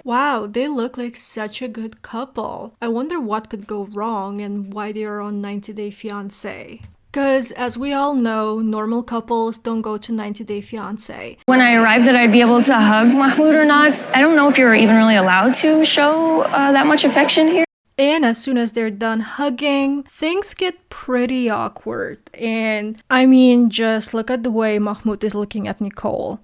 Wow, they look like such a good couple. I wonder what could go wrong and why they are on 90 Day Fiancé. Because, as we all know, normal couples don't go to 90 Day Fiancé. When I arrived that I'd be able to hug Mahmoud or not, I don't know if you're even really allowed to show that much affection here. And as soon as they're done hugging, things get pretty awkward. And I mean, just look at the way Mahmoud is looking at Nicole.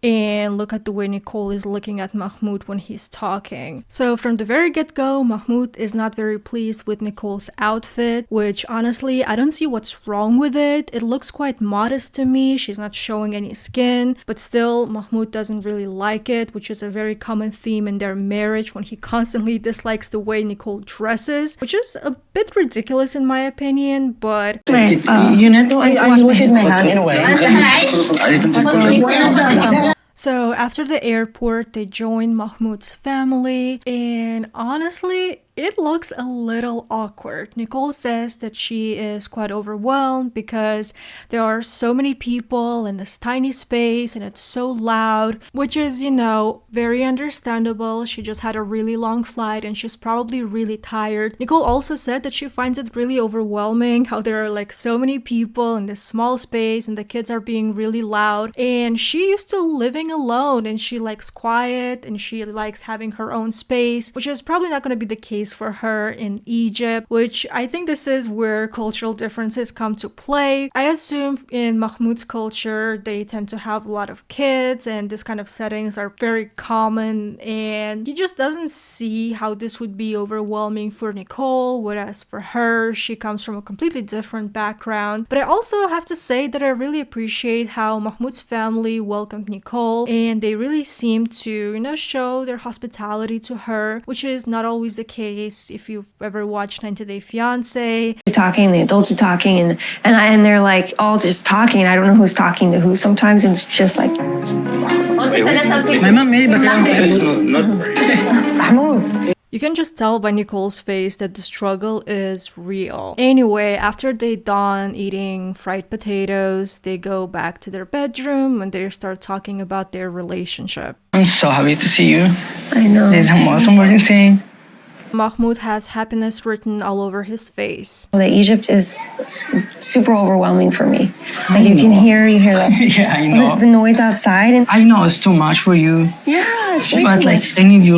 And look at the way Nicole is looking at Mahmoud when he's talking. So from the very get-go, Mahmoud is not very pleased with Nicole's outfit, which honestly, I don't see what's wrong with it. It looks quite modest to me. She's not showing any skin, but still, Mahmoud doesn't really like it, which is a very common theme in their marriage when he constantly dislikes the way Nicole dresses, which is a bit ridiculous in my opinion, but... You know, I wash my hand in a way. So after the airport, they join Mahmoud's family, and honestly, it looks a little awkward. Nicole says that she is quite overwhelmed because there are so many people in this tiny space and it's so loud, which is, very understandable. She just had a really long flight and she's probably really tired. Nicole also said that she finds it really overwhelming how there are like so many people in this small space and the kids are being really loud. And she used to living alone and she likes quiet and she likes having her own space, which is probably not going to be the case for her in Egypt, which I think this is where cultural differences come to play. I assume in Mahmoud's culture, they tend to have a lot of kids and this kind of settings are very common, and he just doesn't see how this would be overwhelming for Nicole, whereas for her, she comes from a completely different background. But I also have to say that I really appreciate how Mahmoud's family welcomed Nicole, and they really seem to, show their hospitality to her, which is not always the case if you've ever watched 90 Day Fiancé. Talking, the adults are talking, and they're like all just talking. I don't know who's talking to who sometimes. It's just like. My mom made it, but Mahmoud. You can just tell by Nicole's face that the struggle is real. Anyway, after they're done eating fried potatoes, they go back to their bedroom and they start talking about their relationship. I'm so happy to see you. I know. This is the most important thing. Mahmoud has happiness written all over his face. Egypt is super overwhelming for me. Like you hear that. Yeah, I know. The noise outside. And I know it's too much for you. Yeah, it's way But too much. I need you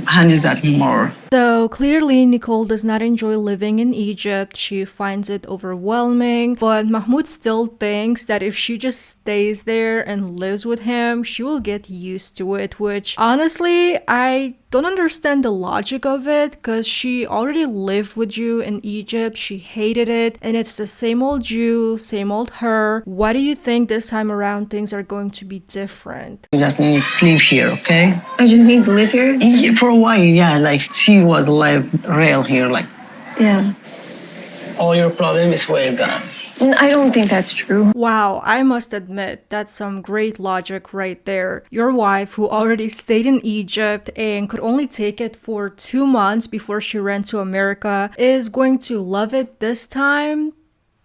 handle that more. So clearly Nicole does not enjoy living in Egypt. She finds it overwhelming, but Mahmoud still thinks that if she just stays there and lives with him, she will get used to it, which honestly, I don't understand the logic of it because she already lived with you in Egypt. She hated it and it's the same old you, same old her. Why do you think this time around things are going to be different? You just need to live here, okay? I just need to live here. Yeah, for a while, yeah, like she was live real here, like Yeah. all your problems were gone. I don't think that's true. Wow, I must admit, that's some great logic right there. Your wife, who already stayed in Egypt and could only take it for 2 months before she ran to America, is going to love it this time?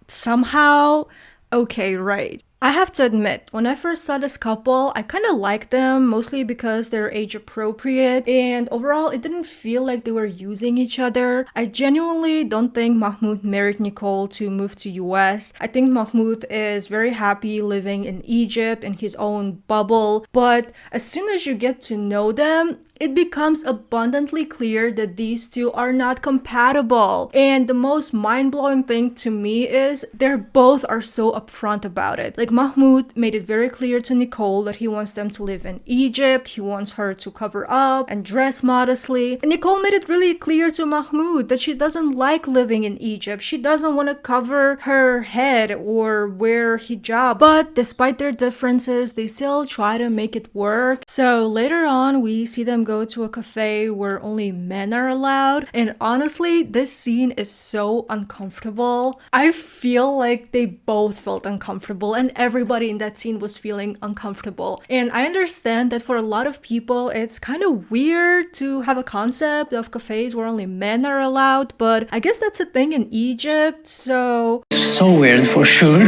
Somehow? Okay, right. I have to admit, when I first saw this couple, I kind of liked them, mostly because they're age appropriate, and overall it didn't feel like they were using each other. I genuinely don't think Mahmoud married Nicole to move to US. I think Mahmoud is very happy living in Egypt in his own bubble, but as soon as you get to know them, it becomes abundantly clear that these two are not compatible. And the most mind-blowing thing to me is they're both are so upfront about it. Like Mahmoud made it very clear to Nicole that he wants them to live in Egypt. He wants her to cover up and dress modestly. And Nicole made it really clear to Mahmoud that she doesn't like living in Egypt. She doesn't want to cover her head or wear hijab. But despite their differences, they still try to make it work. So later on, we see them go to a cafe where only men are allowed, and honestly this scene is so uncomfortable. I feel like they both felt uncomfortable and everybody in that scene was feeling uncomfortable, and I understand that for a lot of people it's kind of weird to have a concept of cafes where only men are allowed, but I guess that's a thing in Egypt. So weird for sure.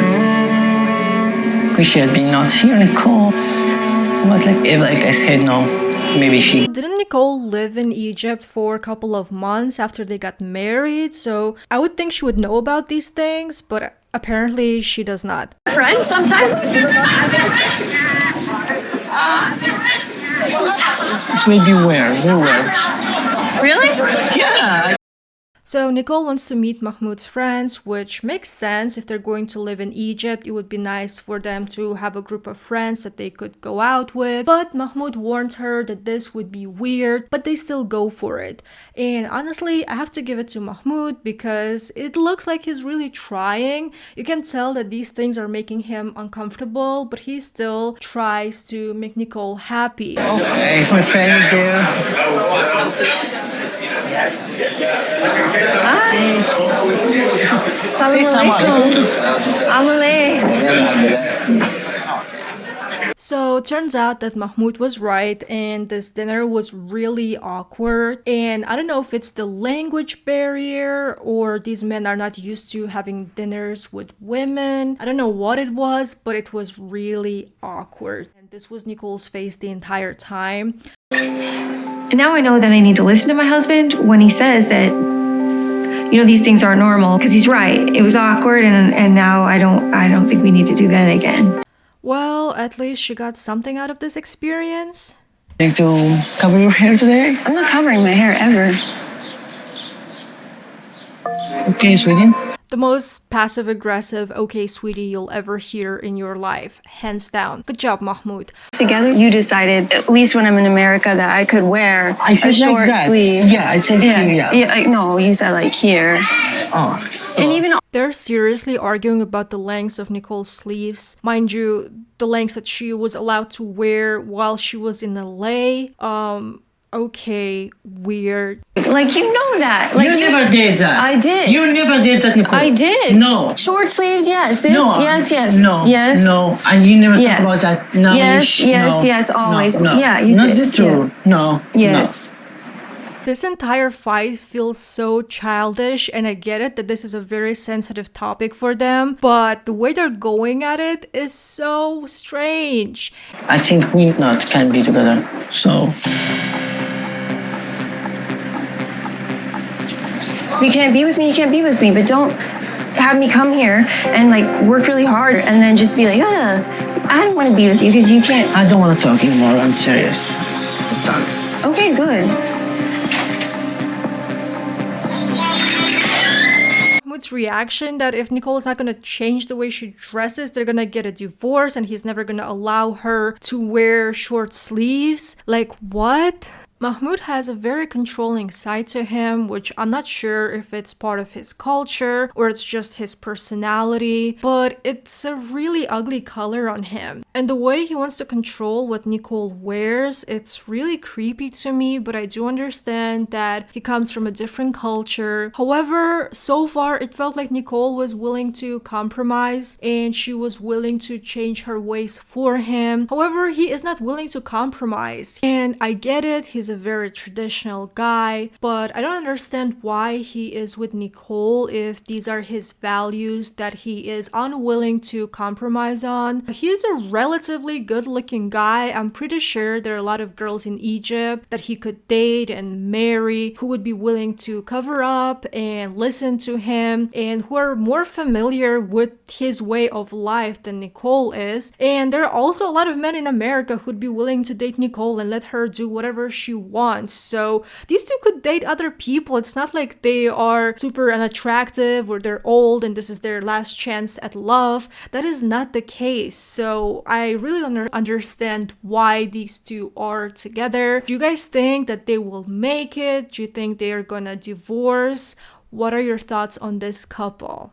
Wish you had been not here, Nicole. But like I said, no. maybe she. Didn't Nicole live in Egypt for a couple of months after they got married? So I would think she would know about these things, but apparently she does not. Friends sometimes? This may be weird. They're weird. Really? Yeah. So Nicole wants to meet Mahmoud's friends, which makes sense. If they're going to live in Egypt, it would be nice for them to have a group of friends that they could go out with. But Mahmoud warns her that this would be weird, but they still go for it. And honestly, I have to give it to Mahmoud because it looks like he's really trying. You can tell that these things are making him uncomfortable, but he still tries to make Nicole happy. Okay, my friend is there. So it turns out that Mahmoud was right and this dinner was really awkward, and I don't know if it's the language barrier or these men are not used to having dinners with women. I don't know what it was, but it was really awkward. And this was Nicole's face the entire time. And now I know that I need to listen to my husband when he says that, you know, these things aren't normal, because he's right. It was awkward, and now I don't think we need to do that again. Well, at least she got something out of this experience. Like to cover your hair today? I'm not covering my hair ever. Okay, sweetie. The most passive-aggressive "okay, sweetie" you'll ever hear in your life, hands down. Good job, Mahmoud. Together, you decided, at least when I'm in America, that I could wear I said a short like that. sleeve. Yeah, I said here, yeah. No, you said like here. Oh. And even They're seriously arguing about the lengths of Nicole's sleeves. Mind you, the lengths that she was allowed to wear while she was in LA. Okay, weird. like, you know that. Like, You never did that. I did. You never did that, Nicole. I did. No. Short sleeves, yes. This, No. yes. No. Yes. No. And you never Yes. talk about that. No. Yes, yes, no, yes, always. No. Yeah, you Not did. this true. No. Yes. This entire fight feels so childish, and I get it that this is a very sensitive topic for them, but the way they're going at it is so strange. I think we not can be together. So. You can't be with me, you can't be with me, but don't have me come here and like work really hard and then just be like, I don't want to be with you because you can't. I don't want to talk anymore. I'm serious. I'm done. Okay, good. Mahmoud's reaction that if Nicole is not going to change the way she dresses, they're going to get a divorce and he's never going to allow her to wear short sleeves. Like, what? Mahmoud has a very controlling side to him, which I'm not sure if it's part of his culture or it's just his personality, but it's a really ugly color on him. And the way he wants to control what Nicole wears, it's really creepy to me, but I do understand that he comes from a different culture. However, so far it felt like Nicole was willing to compromise and she was willing to change her ways for him. However, he is not willing to compromise. And I get it, he's a very traditional guy, but I don't understand why he is with Nicole if these are his values that he is unwilling to compromise on. He's a relatively good-looking guy. I'm pretty sure there are a lot of girls in Egypt that he could date and marry who would be willing to cover up and listen to him and who are more familiar with his way of life than Nicole is. And there are also a lot of men in America who'd be willing to date Nicole and let her do whatever she wants. So these two could date other people. It's not like they are super unattractive or they're old and this is their last chance at love. That is not the case. So I really don't understand why these two are together. Do you guys think that they will make it? Do you think they are gonna divorce? What are your thoughts on this couple?